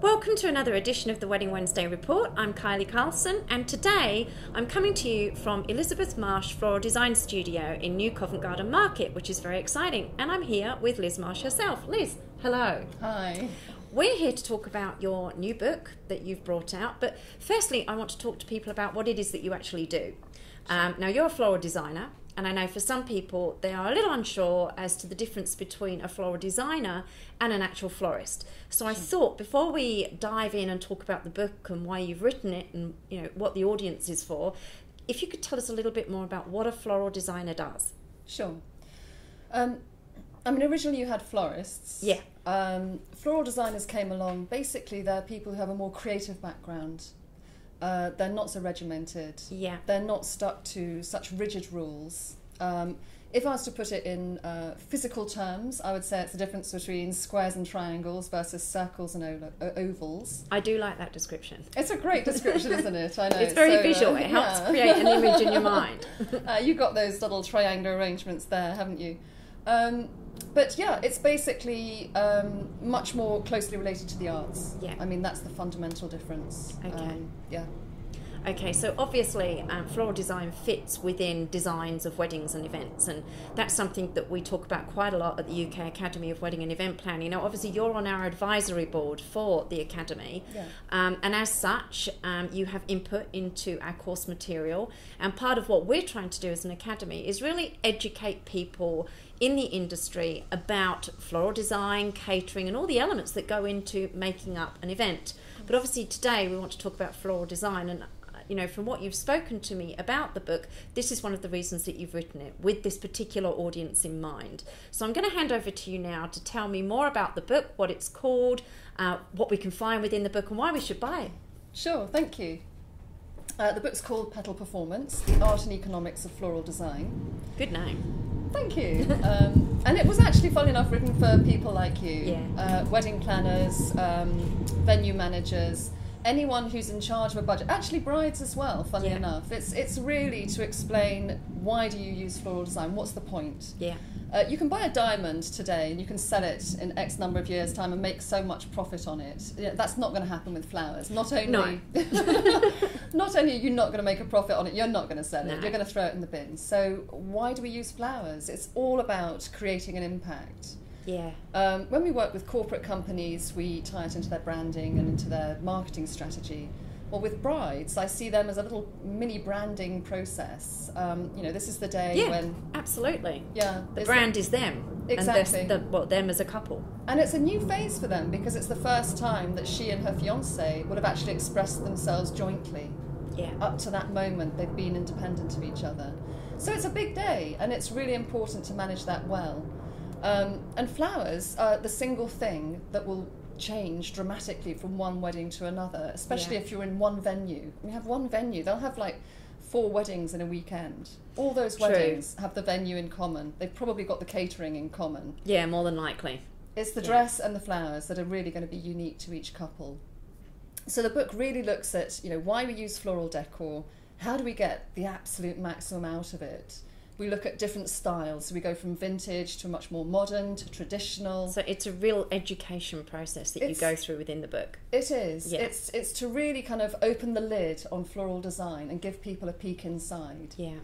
Welcome to another edition of the Wedding Wednesday Report. I'm Kylie Carlson, and today I'm coming to you from Elizabeth Marsh Floral Design Studio in New Covent Garden Market, which is very exciting. And I'm here with Liz Marsh herself. Liz, hello. Hi. We're here to talk about your new book that you've brought out, but firstly I want to talk to people about what it is that you actually do. Now, you're a floral designer, and I know for some people they are a little unsure as to the difference between a floral designer and an actual florist. So I thought before we dive in and talk about the book and why you've written it and what the audience is for, if you could tell us a little bit more about what a floral designer does. Sure. Originally you had florists. Yeah. Floral designers came along. Basically, they're people who have a more creative background. They're not so regimented. Yeah. They're not stuck to such rigid rules. If I was to put it in physical terms, I would say it's the difference between squares and triangles versus circles and ovals. I do like that description. It's a great description, isn't it? I know. It's very visual. It helps create an image in your mind. You've got those little triangular arrangements there, haven't you? But yeah, it's basically much more closely related to the arts. Yeah. I mean, that's the fundamental difference. Okay. Yeah. Okay, so obviously floral design fits within designs of weddings and events, and that's something that we talk about quite a lot at the UK Academy of Wedding and Event Planning. Now, obviously, you're on our advisory board for the Academy, Yeah. And as such, you have input into our course material, and part of what we're trying to do as an Academy is really educate people in the industry about floral design, catering, and all the elements that go into making up an event. But obviously today we want to talk about floral design, and from what you've spoken to me about the book, this is one of the reasons that you've written it, with this particular audience in mind. So I'm going to hand over to you now to tell me more about the book, what it's called, what we can find within the book, and why we should buy it. Sure, thank you. The book's called Petal Performance, The Art and Economics of Floral Design. Good name. Thank you. And it was actually, funny enough, written for people like you, Yeah. Wedding planners, venue managers, anyone who's in charge of a budget, actually brides as well, funny Yeah. enough. It's really to explain, why do you use floral design, what's the point? Yeah. You can buy a diamond today and you can sell it in X number of years' time and make so much profit on it. That's not going to happen with flowers. Not only not only are you not going to make a profit on it, you're not going to sell it. No. You're going to throw it in the bin. So why do we use flowers? It's all about creating an impact. Yeah. When we work with corporate companies, we tie it into their branding and into their marketing strategy. Well, with brides, I see them as a little mini branding process. This is the day when... absolutely. Yeah. The brand is them. Exactly. And them as a couple. And it's a new phase for them because it's the first time that she and her fiancé would have actually expressed themselves jointly. Yeah. Up to that moment, they've been independent of each other. So it's a big day, and it's really important to manage that well. And flowers are the single thing that will change dramatically from one wedding to another, especially if you're in one venue. We have one venue, they'll have like 4 weddings in a weekend. All those weddings have the venue in common. They've probably got the catering in common. Yeah, more than likely. It's the dress and the flowers that are really going to be unique to each couple. So the book really looks at, why we use floral decor, how do we get the absolute maximum out of it. We look at different styles. So we go from vintage to much more modern to traditional. So it's a real education process that you go through within the book. It is. Yeah. It's to really kind of open the lid on floral design and give people a peek inside. Yeah.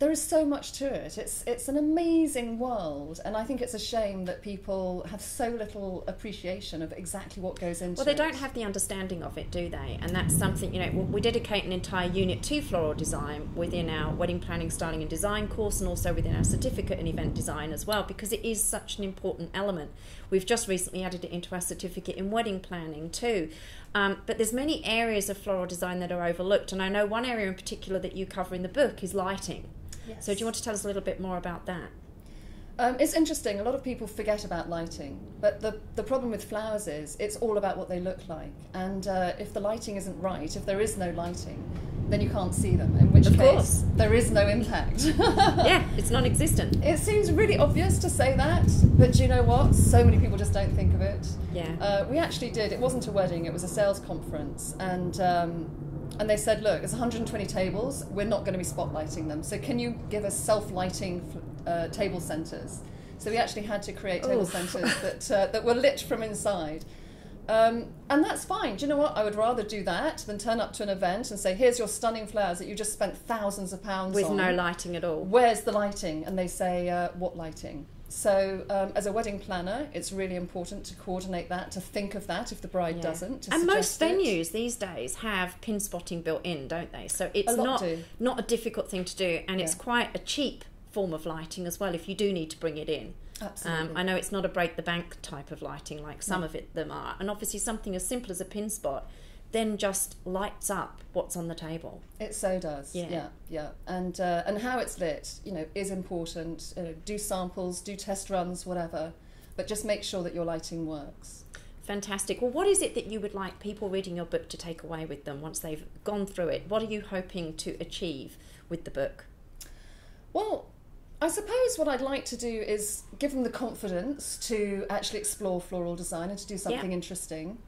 There is so much to it. It's an amazing world, and I think it's a shame that people have so little appreciation of exactly what goes into it. Well, they don't have the understanding of it, do they? And that's something, we dedicate an entire unit to floral design within our wedding planning, styling and design course, and also within our certificate in event design as well, because it is such an important element. We've just recently added it into our certificate in wedding planning too. But there's many areas of floral design that are overlooked, and I know one area in particular that you cover in the book is lighting. Yes. So do you want to tell us a little bit more about that? It's interesting, a lot of people forget about lighting, but the problem with flowers is it's all about what they look like, and if the lighting isn't right, if there is no lighting, then you can't see them, in which case there is no impact. Yeah, it's non-existent. It seems really obvious to say that, but do you know what? So many people just don't think of it. Yeah. We actually did, it wasn't a wedding, it was a sales conference, and they said, look, there's 120 tables, we're not going to be spotlighting them, so can you give us self-lighting table centres? So we actually had to create table centres that were lit from inside. And that's fine. Do you know what? I would rather do that than turn up to an event and say, here's your stunning flowers that you just spent thousands of pounds With on. no lighting at all. Where's the lighting? And they say, what lighting? So as a wedding planner, it's really important to coordinate that, to think of that if the bride doesn't. And most venues these days have pin spotting built in, don't they? So it's not a difficult thing to do, and it's quite a cheap form of lighting as well if you do need to bring it in. Absolutely. I know it's not a break the bank type of lighting like some of them are, and obviously something as simple as a pin spot then just lights up what's on the table. It so does. Yeah. And how it's lit, is important. Do samples, do test runs, whatever, but just make sure that your lighting works. Fantastic. Well, what is it that you would like people reading your book to take away with them once they've gone through it? What are you hoping to achieve with the book? Well, I suppose what I'd like to do is give them the confidence to actually explore floral design and to do something interesting.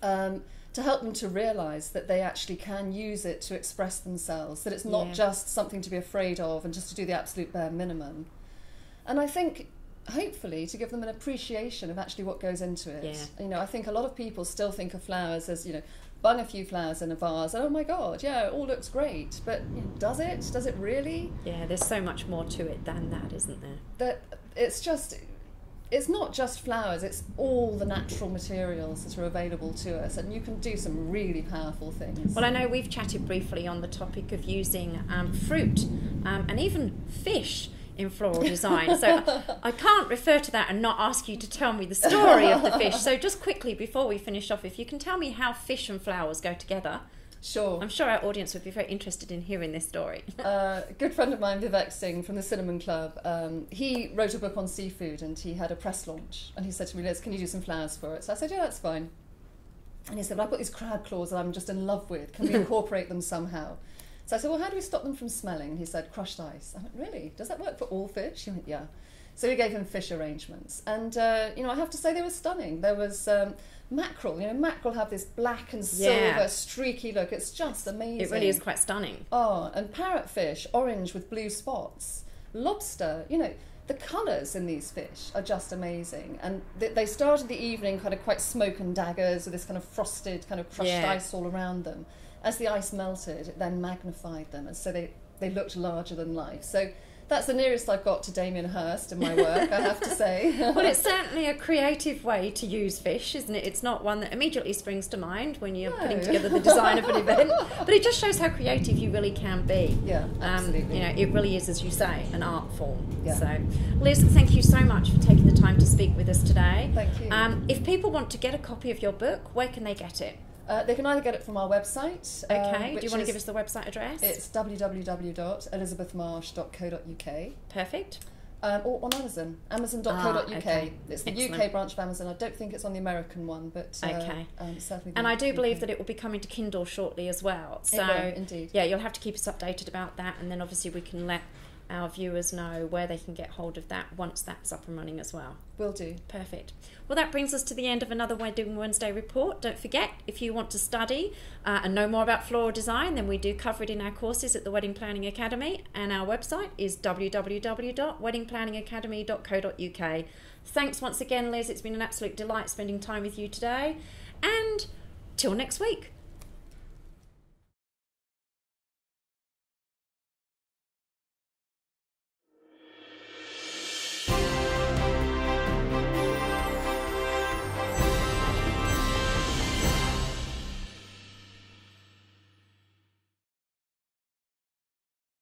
To help them to realise that they actually can use it to express themselves, that it's not just something to be afraid of and just to do the absolute bare minimum. And I think, hopefully, to give them an appreciation of actually what goes into it. Yeah. I think a lot of people still think of flowers as, bung a few flowers in a vase, and oh my God, it all looks great. But does it? Does it really? Yeah, there's so much more to it than that, isn't there? It's not just flowers, it's all the natural materials that are available to us, and you can do some really powerful things. Well, I know we've chatted briefly on the topic of using fruit and even fish in floral design, so I can't refer to that and not ask you to tell me the story of the fish. So just quickly, before we finish off, if you can tell me how fish and flowers go together. Sure. I'm sure our audience would be very interested in hearing this story. A good friend of mine, Vivek Singh from the Cinnamon Club, he wrote a book on seafood and he had a press launch. And he said to me, Liz, can you do some flowers for it? So I said, yeah, that's fine. And he said, well, I've got these crab claws that I'm just in love with. Can we incorporate them somehow? So I said, well, how do we stop them from smelling? And he said, crushed ice. I went, really? Does that work for all fish? He went, yeah. So we gave him fish arrangements. And, I have to say they were stunning. There was mackerel. Mackerel have this black and silver streaky look. It's just amazing. It really is quite stunning. Oh, and parrotfish, orange with blue spots. Lobster, the colours in these fish are just amazing. And they started the evening kind of quite smoke and daggers with this kind of frosted, kind of crushed ice all around them. As the ice melted, it then magnified them, and so they looked larger than life. So that's the nearest I've got to Damien Hirst in my work, I have to say. Well, it's certainly a creative way to use fish, isn't it? It's not one that immediately springs to mind when you're putting together the design of an event, but it just shows how creative you really can be. Yeah, absolutely. It really is, as you say, an art form. Yeah. So, Liz, thank you so much for taking the time to speak with us today. Thank you. If people want to get a copy of your book, where can they get it? They can either get it from our website. Okay. Do you want to give us the website address? It's www.elizabethmarsh.co.uk. Perfect. Or on Amazon, amazon.co.uk. Okay. It's the Excellent. UK branch of Amazon. I don't think it's on the American one, but certainly. And I do believe that it will be coming to Kindle shortly as well. So, it will, indeed. Yeah, you'll have to keep us updated about that, and then obviously we can let our viewers know where they can get hold of that once that's up and running as well. Will do. Perfect. Well, that brings us to the end of another Wedding Wednesday report. Don't forget, if you want to study and know more about floral design, then we do cover it in our courses at the Wedding Planning Academy, and our website is www.weddingplanningacademy.co.uk. Thanks once again, Liz. It's been an absolute delight spending time with you today, and till next week.